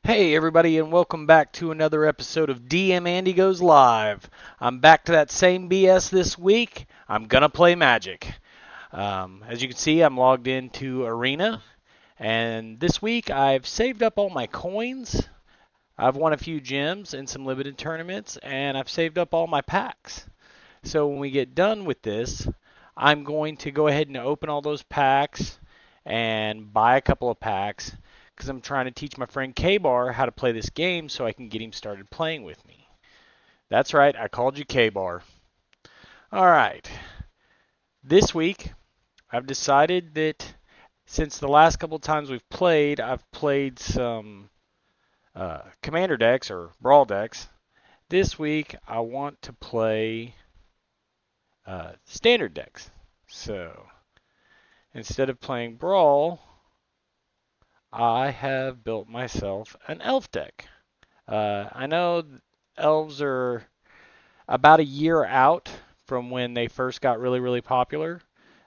Hey everybody, and welcome back to another episode of DM Andy Goes Live. I'm back to that same BS this week. I'm gonna play Magic. As you can see, I'm logged into Arena, and this week I've saved up all my coins. I've won a few gems in some limited tournaments, and I've saved up all my packs. So when we get done with this, I'm going to go ahead and open all those packs and buy a couple of packs because I'm trying to teach my friend K-Bar how to play this game so I can get him started playing with me. That's right, I called you K-Bar. All right. This week, I've decided that since the last couple of times we've played, I've played some commander decks or brawl decks. This week, I want to play standard decks. So instead of playing brawl, I have built myself an elf deck. I know elves are about a year out from when they first got really, really popular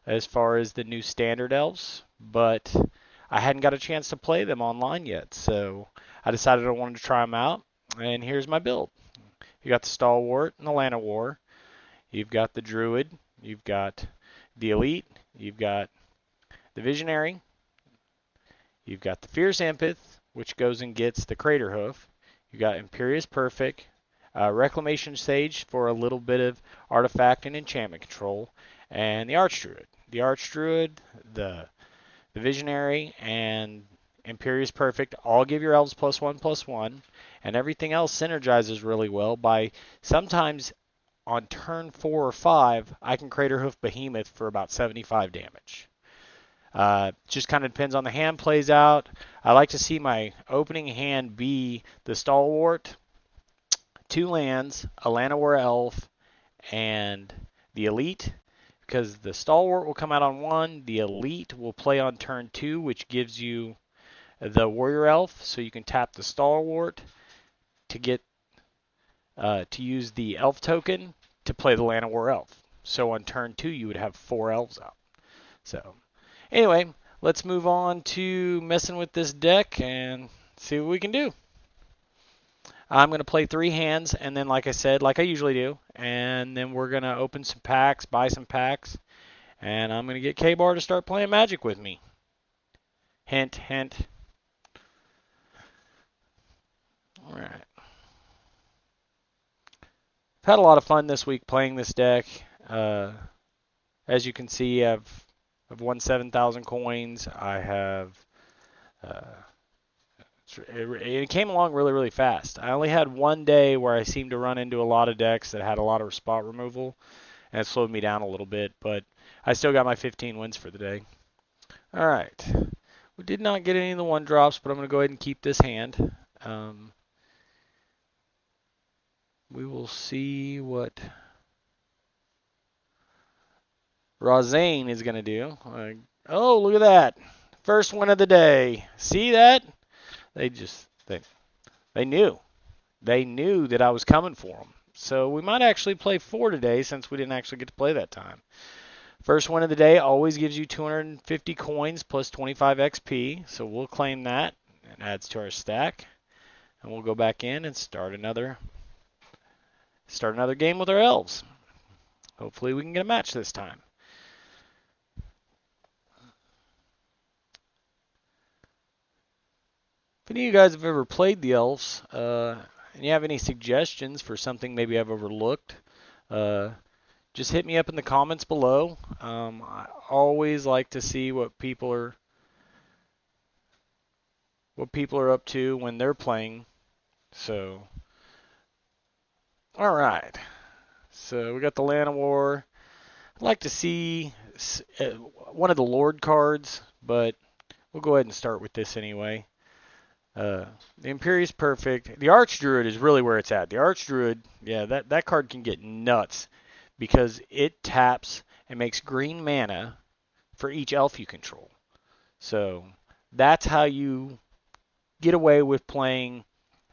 as far as the new standard elves, but I hadn't got a chance to play them online yet, so I decided I wanted to try them out, and here's my build. You got the Stalwart and the Llanowar, you've got the Druid, you've got the Elite, you've got the Visionary, you've got the Fierce Empath, which goes and gets the Crater Hoof. You've got Imperious Perfect, Reclamation Sage for a little bit of artifact and enchantment control, and the Archdruid. The Archdruid, the Visionary, and Imperious Perfect all give your elves +1/+1, and everything else synergizes really well by sometimes on turn 4 or 5, I can Crater Hoof Behemoth for about 75 damage. Just kind of depends on the hand plays out. I like to see my opening hand be the Stalwart, 2 lands, a Llanowar Elf, and the Elite, because the Stalwart will come out on 1, the Elite will play on turn 2, which gives you the Warrior Elf, so you can tap the Stalwart to get to use the Elf token to play the Llanowar Elf. So on turn 2, you would have 4 Elves out. So anyway, let's move on to messing with this deck and see what we can do. I'm going to play 3 hands, and then, like I said, like I usually do, and then we're going to open some packs, buy some packs, and I'm going to get K-Bar to start playing Magic with me. Hint, hint. All right. I've had a lot of fun this week playing this deck. As you can see, I've won 7,000 coins. I have. It came along really, really fast. I only had one day where I seemed to run into a lot of decks that had a lot of spot removal, and it slowed me down a little bit, but I still got my 15 wins for the day. All right. We did not get any of the 1-drops, but I'm going to go ahead and keep this hand. We will see what Rozane is going to do. Oh, look at that. First win of the day. See that? They knew. They knew that I was coming for them. So we might actually play 4 today since we didn't actually get to play that time. First win of the day always gives you 250 coins plus 25 XP. So we'll claim that. It adds to our stack. And we'll go back in and start another game with our elves. Hopefully we can get a match this time. If any of you guys have ever played the elves, and you have any suggestions for something maybe I've overlooked, just hit me up in the comments below. I always like to see what people are up to when they're playing. So, all right. So we got the Llanowar. I'd like to see one of the Lord cards, but we'll go ahead and start with this anyway. The Imperious Perfect. The Archdruid is really where it's at. The Archdruid, yeah, that card can get nuts because it taps and makes green mana for each elf you control. So that's how you get away with playing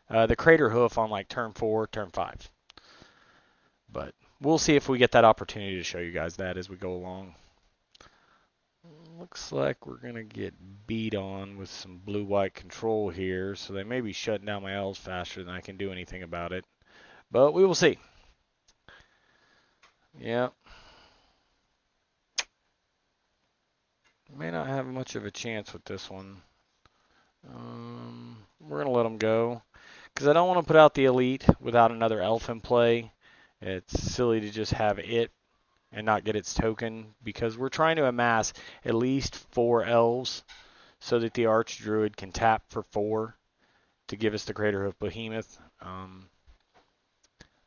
the Crater Hoof on like turn 4, turn 5. But we'll see if we get that opportunity to show you guys that as we go along. looks like we're going to get beat on with some blue-white control here, so they may be shutting down my elves faster than I can do anything about it. But we will see. Yeah. May not have much of a chance with this one. We're going to let them go. Because I don't want to put out the elite without another elf in play. It's silly to just have it and not get its token. Because we're trying to amass at least 4 elves so that the Archdruid can tap for 4 to give us the Craterhoof Behemoth.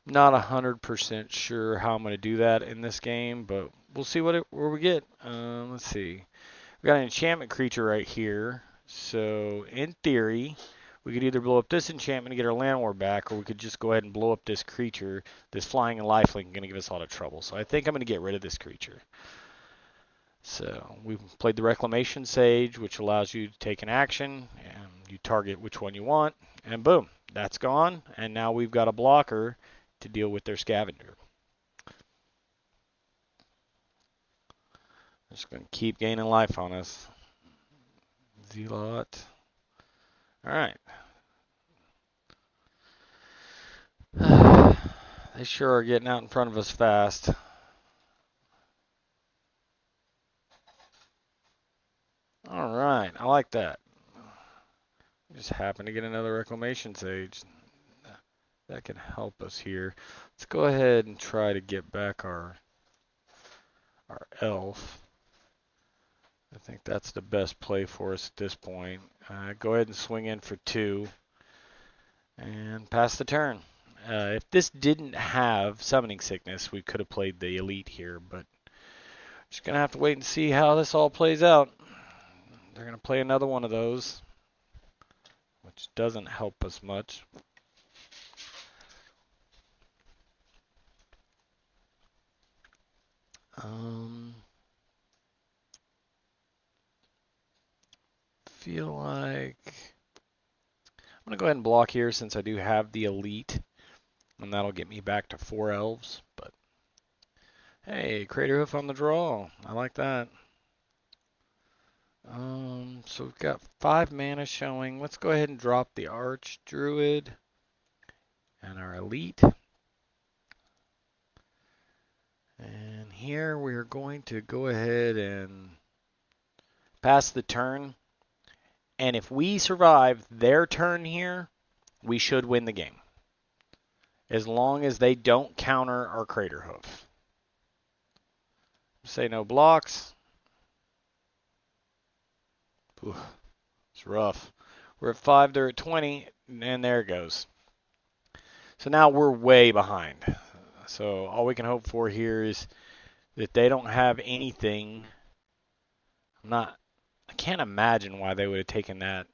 Not 100% sure how I'm going to do that in this game, but we'll see where we get. Let's see. We got an enchantment creature right here. So, in theory, we could either blow up this enchantment and get our land war back, or we could just go ahead and blow up this creature. This flying and lifelink is going to give us a lot of trouble. So I think I'm going to get rid of this creature. So we've played the Reclamation Sage, which allows you to take an action, and you target which one you want, and boom, that's gone. And now we've got a blocker to deal with their scavenger. Just going to keep gaining life on us. Zealot. Alright. They sure are getting out in front of us fast. Alright, I like that. Just happened to get another Reclamation Sage. That can help us here. Let's go ahead and try to get back our elf. I think that's the best play for us at this point. Go ahead and swing in for 2 and pass the turn. If this didn't have Summoning Sickness, we could have played the elite here, but just going to have to wait and see how this all plays out. They're going to play another one of those, which doesn't help us much. Feel like I'm going to go ahead and block here since I do have the elite, and that'll get me back to 4 elves. But hey, Craterhoof on the draw. I like that. So we've got 5 mana showing. Let's go ahead and drop the Archdruid and our elite. And here we're going to go ahead and pass the turn. And if we survive their turn here, we should win the game. As long as they don't counter our Craterhoof. Say no blocks. Ooh, it's rough. We're at 5, they're at 20, and there it goes. So now we're way behind. So all we can hope for here is that they don't have anything. I can't imagine why they would have taken that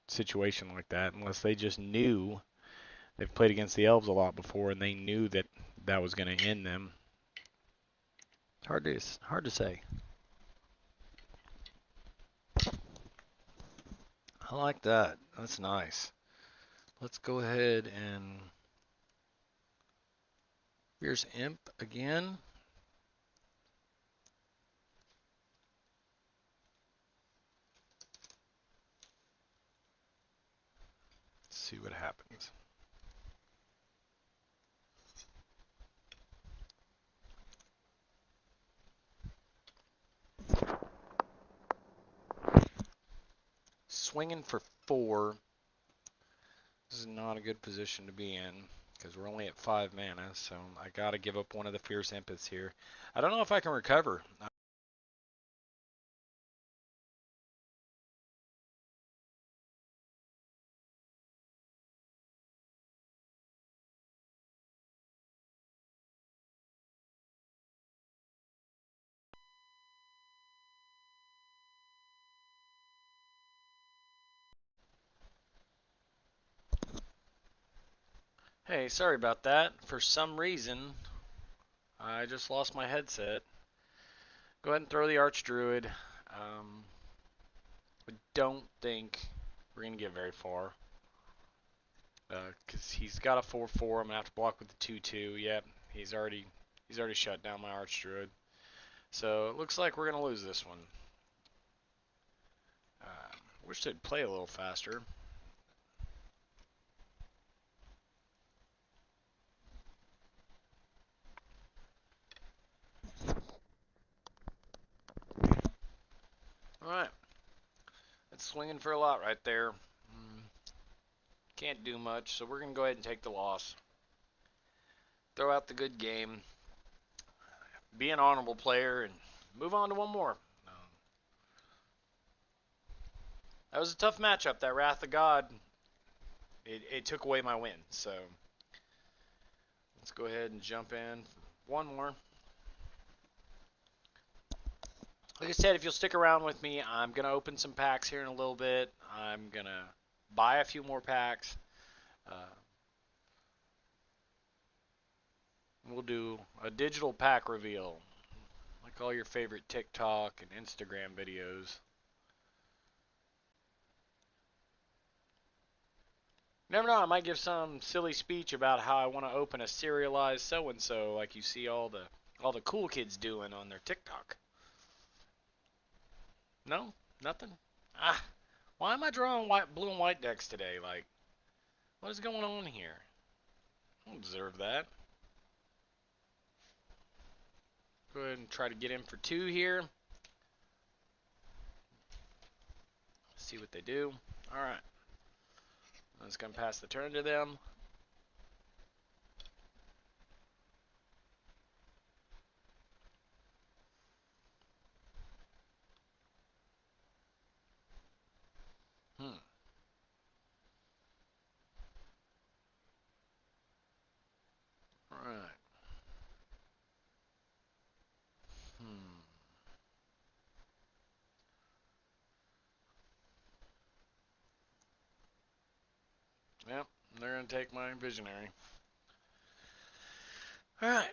situation like that unless they just knew. They've played against the Elves a lot before, and they knew that that was going to end them. It's hard to say. I like that. That's nice. Let's go ahead and here's Imp again. Let's see what happens. Swinging for 4. This is not a good position to be in because we're only at 5 mana, so I got to give up one of the Fierce Impetus here. I don't know if I can recover. Hey, sorry about that. For some reason, I just lost my headset. Go ahead and throw the Archdruid. I don't think we're going to get very far. Because he's got a 4/4. I'm going to have to block with the 2/2. Yep, he's already shut down my Archdruid. So it looks like we're going to lose this one. Wish they'd play a little faster. Alright. That's swinging for a lot right there. Can't do much, so we're going to go ahead and take the loss. Throw out the good game. Be an honorable player and move on to one more. That was a tough matchup. That Wrath of God, it took away my win. So let's go ahead and jump in. One more. Like I said, if you'll stick around with me, I'm going to open some packs here in a little bit. I'm going to buy a few more packs. We'll do a digital pack reveal, like all your favorite TikTok and Instagram videos. Never know, I might give some silly speech about how I want to open a serialized so-and-so like you see all the cool kids doing on their TikTok. No? Nothing? Why am I drawing blue and white decks today? Like, what is going on here? I don't deserve that. Go ahead and try to get in for 2 here. See what they do. Alright. I'm just going to pass the turn to them. Alright. Yep, they're going to take my visionary. Alright.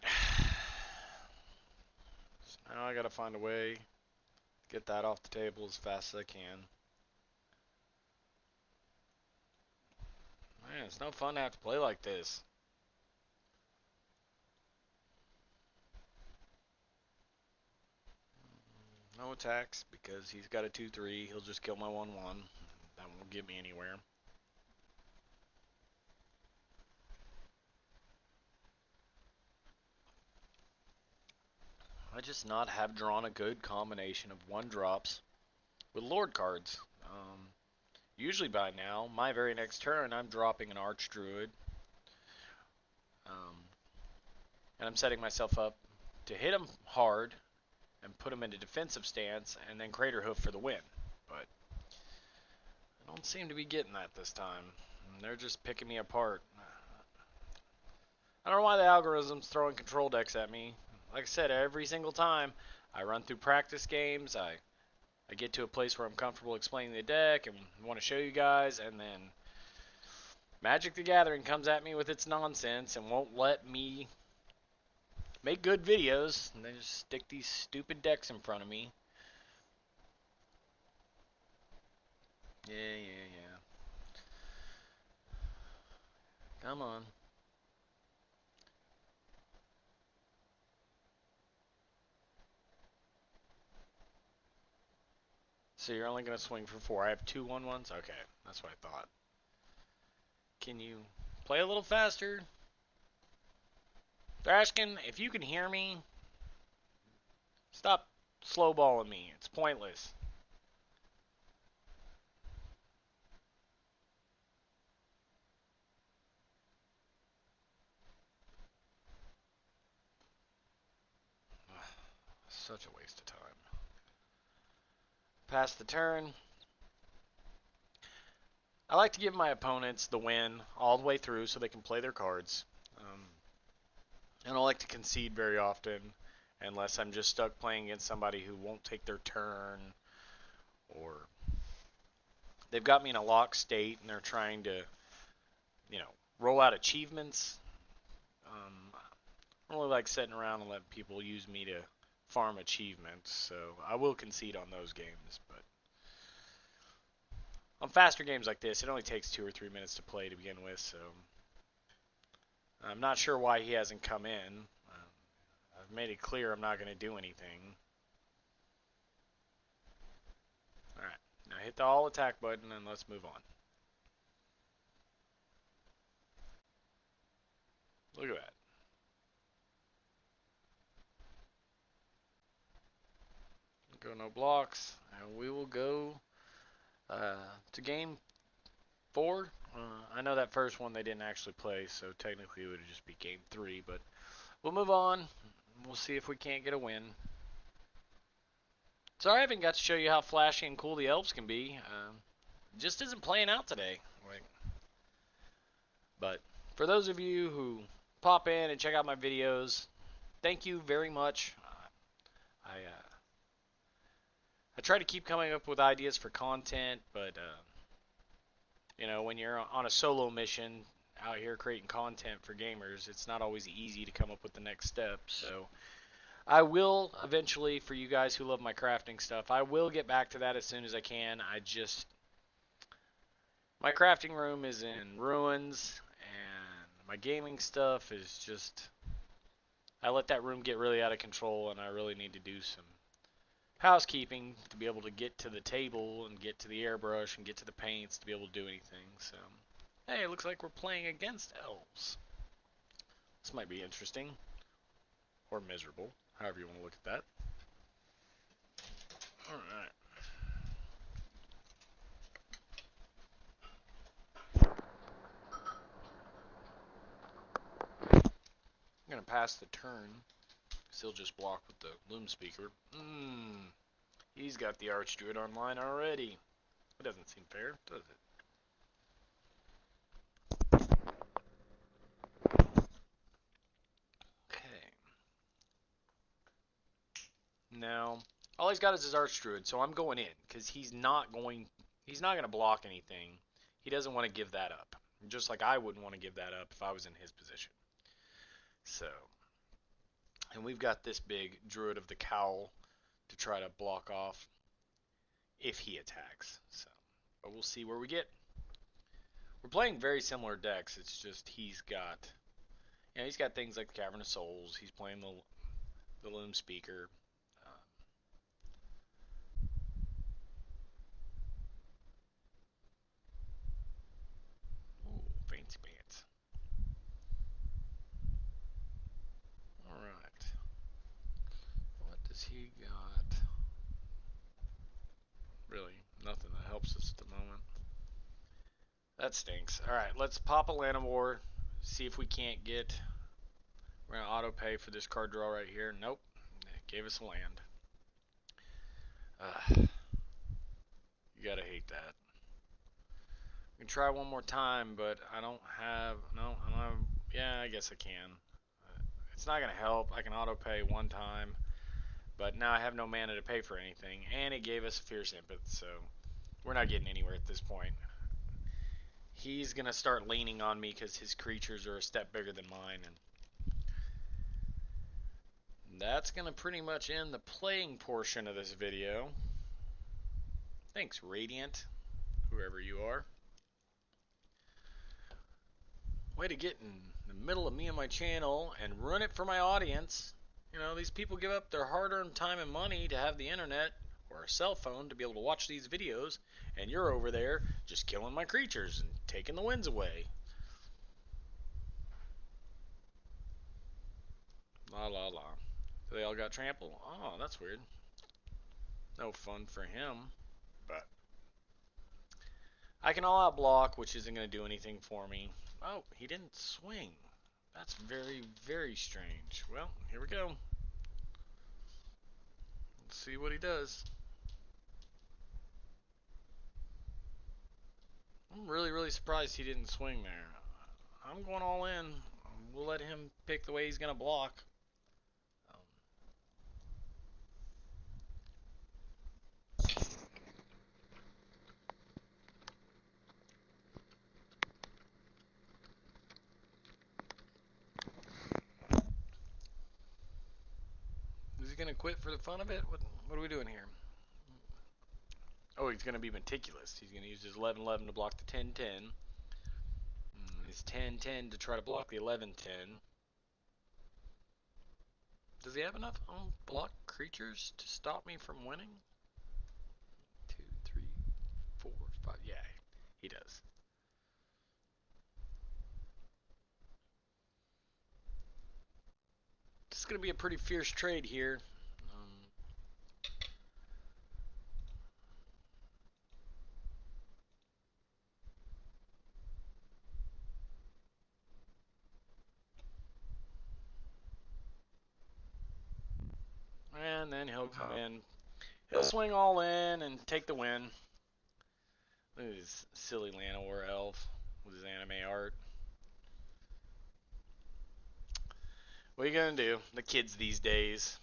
So now I got to find a way to get that off the table as fast as I can. Man, it's no fun to have to play like this. No attacks because he's got a 2-3. He'll just kill my 1-1. That won't get me anywhere. I just not have drawn a good combination of 1-drops with Lord cards. Usually by now, my very next turn, I'm dropping an Archdruid. And I'm setting myself up to hit him hard and put him into defensive stance and then Crater Hoof for the win. But I don't seem to be getting that this time. They're just picking me apart. I don't know why the algorithm's throwing control decks at me. Like I said, every single time I run through practice games, I get to a place where I'm comfortable explaining the deck and want to show you guys, and then Magic the Gathering comes at me with its nonsense and won't let me make good videos, and they just stick these stupid decks in front of me. Yeah. Come on. So you're only going to swing for 4. I have 2 1-1s? Okay, that's what I thought. Can you play a little faster? Thrashkin, if you can hear me, stop slowballing me. It's pointless. Such a waste of time. Pass the turn. I like to give my opponents the win all the way through so they can play their cards. I don't like to concede very often unless I'm just stuck playing against somebody who won't take their turn or they've got me in a locked state and they're trying to, roll out achievements. I don't really like sitting around and letting people use me to farm achievements, so I will concede on those games. But on faster games like this, it only takes 2 or 3 minutes to play to begin with, so I'm not sure why he hasn't come in. I've made it clear I'm not going to do anything. Alright, now hit the all attack button and let's move on. Look at that. Go no blocks, and we will go to game 4. I know that first one they didn't actually play, so technically it would just be game 3, but we'll move on. We'll see if we can't get a win. So I haven't got to show you how flashy and cool the elves can be. Just isn't playing out today. But for those of you who pop in and check out my videos, thank you very much. I try to keep coming up with ideas for content, but you know, when you're on a solo mission out here creating content for gamers, it's not always easy to come up with the next step. So I will eventually, for you guys who love my crafting stuff, I will get back to that as soon as I can. My crafting room is in ruins, and my gaming stuff is just, I let that room get really out of control, and I really need to do some housekeeping to be able to get to the table and get to the airbrush and get to the paints to be able to do anything. So, hey, it looks like we're playing against elves. This might be interesting. Or miserable, however you want to look at that. Alright. I'm going to pass the turn. Still just block with the loom speaker. He's got the Archdruid online already. It doesn't seem fair, does it? Okay. Now, all he's got is his Archdruid, so I'm going in because he's not going to block anything. He doesn't want to give that up. Just like I wouldn't want to give that up if I was in his position. So, and we've got this big Druid of the Cowl to try to block off if he attacks. So, but we'll see where we get. We're playing very similar decks. It's just he's got things like the Cavern of Souls. He's playing the Loom Speaker. Ooh, fancy pants. All right. What does he got? Really, nothing that helps us at the moment. That stinks. All right, let's pop a Land of War. See if we can't get. We're gonna auto pay for this card draw right here. Nope, it gave us a land. You gotta hate that. We can try one more time, but I don't have. No, I don't have. Yeah, I guess I can. It's not gonna help. I can auto pay one time, but now I have no mana to pay for anything, and it gave us a Fierce Impetus, so we're not getting anywhere at this point. He's gonna start leaning on me because his creatures are a step bigger than mine, and that's gonna pretty much end the playing portion of this video. Thanks, Radiant, whoever you are. Way to get in the middle of me and my channel and ruin it for my audience. You know, these people give up their hard-earned time and money to have the internet or a cell phone to be able to watch these videos, and you're over there just killing my creatures and taking the wins away. La la la. So they all got trampled? Oh, that's weird. No fun for him, but I can all out block, which isn't going to do anything for me. Oh, he didn't swing. That's very, very strange. Well, here we go. Let's see what he does. I'm really, really surprised he didn't swing there. I'm going all in. We'll let him pick the way he's going to block. Is he going to quit for the fun of it? What are we doing here? Oh, he's going to be meticulous. He's going to use his 11-11 to block the 10-10. His 10-10 to try to block the 11-10. Does he have enough unblocked creatures to stop me from winning? 2, 3. Yeah, he does. This is going to be a pretty fierce trade here. And then he'll come in. He'll swing all in and take the win. Look at this silly Llanowar elf with his anime art. What are you going to do? The kids these days.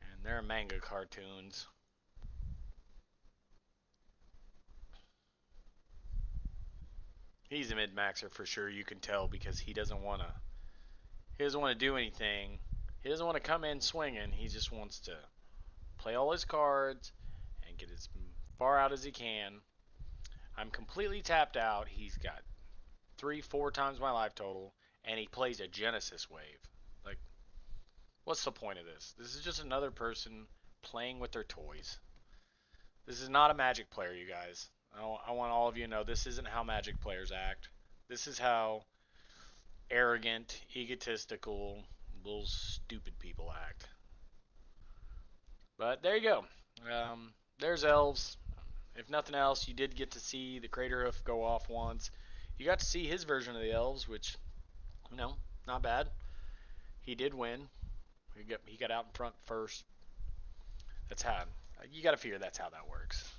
And they're manga cartoons. He's a mid-maxer for sure. You can tell because he doesn't want to. He doesn't want to do anything. He doesn't want to come in swinging. He just wants to play all his cards and get as far out as he can. I'm completely tapped out. He's got 3, 4 times my life total, and he plays a Genesis wave. Like, what's the point of this? This is just another person playing with their toys. This is not a Magic player, you guys. I want all of you to know this isn't how Magic players act. This is how arrogant, egotistical, little stupid people act. But there you go. There's Elves. If nothing else, you did get to see the Crater Hoof go off once. You got to see his version of the Elves, which, not bad. He did win. He got out in front first. That's how you got to figure that's how that works.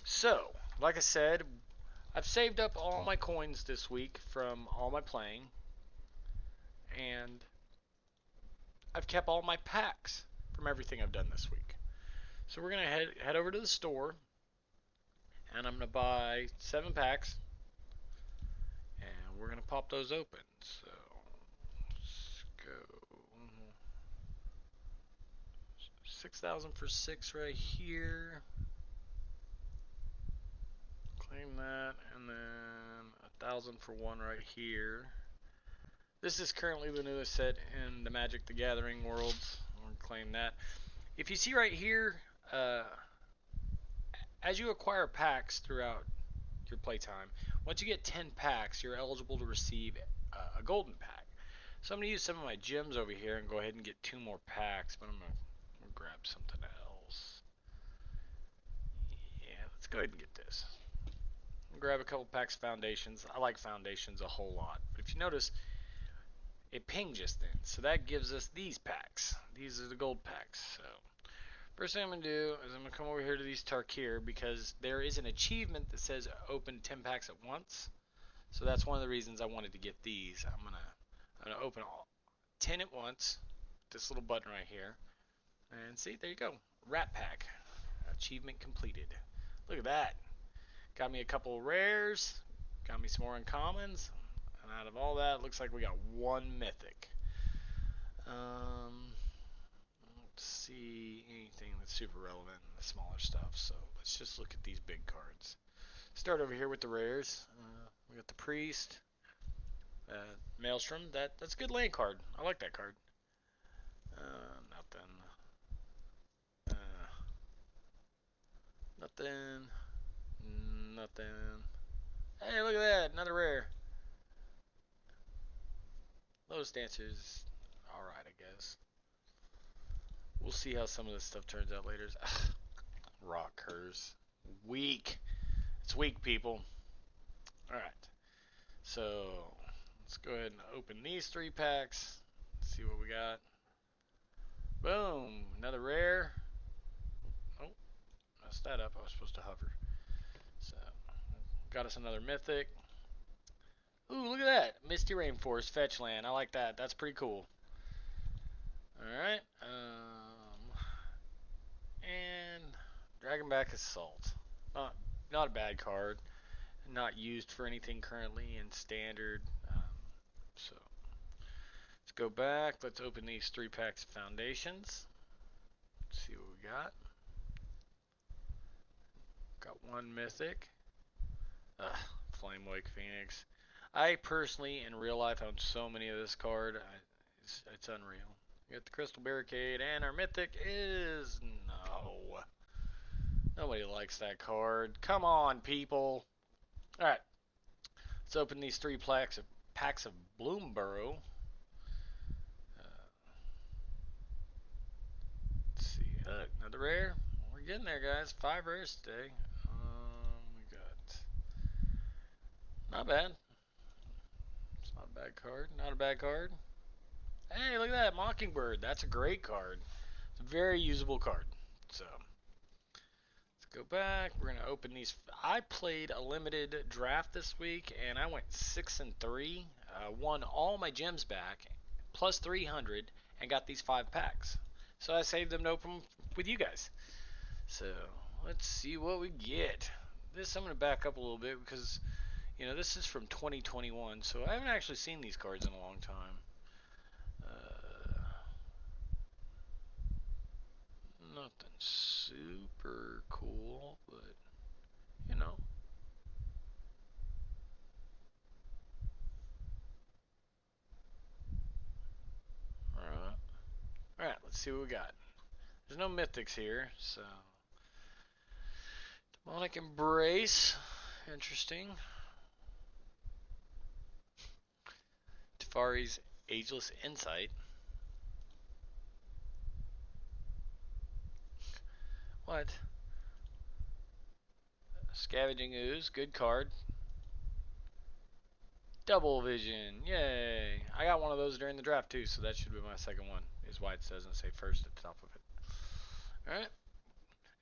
So, like I said, I've saved up all my coins this week from all my playing, and I've kept all my packs from everything I've done this week. So we're gonna head over to the store, and I'm gonna buy 7 packs, and we're gonna pop those open. So let's go 6,000 for 6 right here. Claim that, and then 1,000 for 1 right here. This is currently the newest set in the Magic the Gathering worlds. I'm gonna claim that. If you see right here, as you acquire packs throughout your playtime, once you get 10 packs, you're eligible to receive a golden pack. So I'm going to use some of my gems over here and go ahead and get 2 more packs, but I'm going to grab something else. Yeah, let's go ahead and get this. Grab a couple packs of foundations. I like foundations a whole lot. But if you notice, it pinged just then. So that gives us these packs. These are the gold packs. So first thing I'm going to do is I'm going to come over here to these Tarkir because there is an achievement that says open 10 packs at once. So that's one of the reasons I wanted to get these. I'm gonna open all 10 at once. This little button right here. And see, there you go. Rat pack. Achievement completed. Look at that. Got me a couple of rares. Got me some more uncommons. And out of all that, it looks like we got 1 mythic. Let's see anything that's super relevant in the smaller stuff. So let's just look at these big cards. Start over here with the rares. We got the priest. Maelstrom. That's a good land card. I like that card. Nothing. Nothing. Nothing. Hey, look at that. Another rare. Lotus Dancer's alright, I guess. We'll see how some of this stuff turns out later. Rock Curse. Weak. It's weak, people. Alright. So, let's go ahead and open these 3 packs. Let's see what we got. Boom. Another rare. Oh, messed that up. I was supposed to hover. So, got us another mythic. Ooh, look at that. Misty Rainforest Fetch Land. I like that. That's pretty cool. Alright. And Dragonback Assault. Not a bad card. Not used for anything currently in Standard. So, let's go back. Let's open these 3 packs of Foundations. Let's see what we got. Got 1 mythic. Flamewake Phoenix. I personally, in real life, own so many of this card. It's unreal. We got the Crystal Barricade, and our mythic is Nobody likes that card. Come on, people. Alright, let's open these three packs of Bloomborough. Let's see. Another rare. We're getting there, guys. 5 rares today. We got. Not bad. It's not a bad card. Not a bad card. Hey, look at that. Mockingbird. That's a great card. It's a very usable card. So, let's go back. We're going to open these. I played a limited draft this week, and I went 6-3. Won all my gems back, plus 300, and got these 5 packs. So I saved them to open with you guys. So let's see what we get. This I'm going to back up a little bit because, this is from 2021, so I haven't actually seen these cards in a long time. Nothing super cool, but, you know. Alright. Alright, let's see what we got. There's no mythics here, so. Demonic Embrace. Interesting. Tefari's Ageless Insight. What? Scavenging Ooze. Good card. Double Vision. Yay. I got one of those during the draft too, so that should be my second one. Is why it doesn't say first at the top of it. Alright.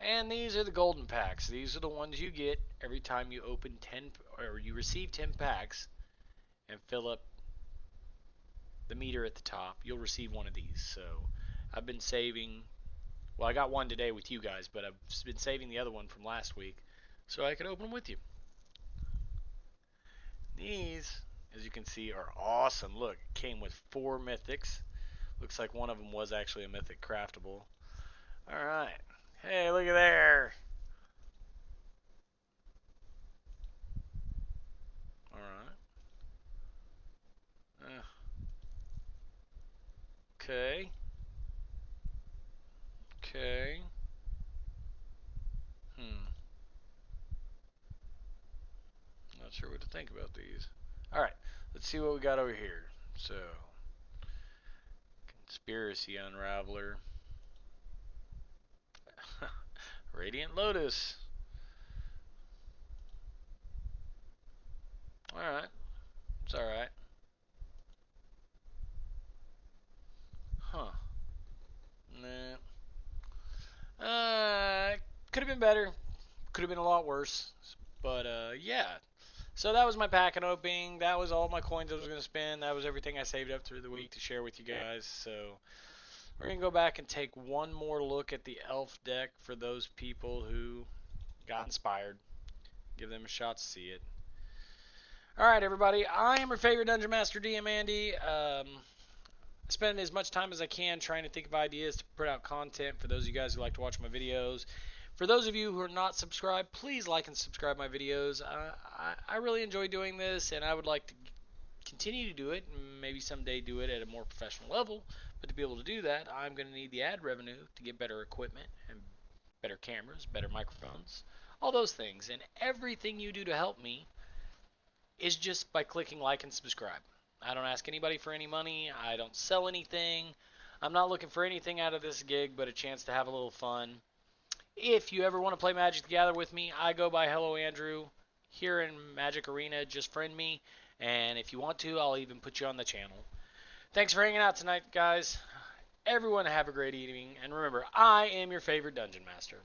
And these are the golden packs. These are the ones you get every time you open 10 or you receive 10 packs and fill up the meter at the top. You'll receive one of these. So I've been saving. Well, I got one today with you guys, but I've been saving the other one from last week so I could open them with you. These, as you can see, are awesome. Look, it came with 4 mythics. Looks like one of them was actually a mythic craftable. Alright. Hey, look at there. Alright. Okay. Okay. Not sure what to think about these. Alright. Let's see what we got over here. So, Conspiracy Unraveler. Radiant Lotus. Alright. It's alright. Huh. Nah. Could have been better. Could have been a lot worse. But, yeah. So that was my packet opening. That was all my coins I was going to spend. That was everything I saved up through the week to share with you guys. So we're going to go back and take one more look at the elf deck for those people who got inspired. Give them a shot to see it. Alright, everybody. I am your favorite Dungeon Master, DM Andy. I spend as much time as I can trying to think of ideas to put out content for those of you guys who like to watch my videos. For those of you who are not subscribed, please like and subscribe my videos. I really enjoy doing this, and I would like to continue to do it, and maybe someday do it at a more professional level. But to be able to do that, I'm going to need the ad revenue to get better equipment and better cameras, better microphones, all those things. And everything you do to help me is just by clicking like and subscribe. I don't ask anybody for any money. I don't sell anything. I'm not looking for anything out of this gig but a chance to have a little fun. If you ever want to play Magic the Gathering with me, I go by Hello Andrew here in Magic Arena. Just friend me. And if you want to, I'll even put you on the channel. Thanks for hanging out tonight, guys. Everyone have a great evening. And remember, I am your favorite Dungeon Master.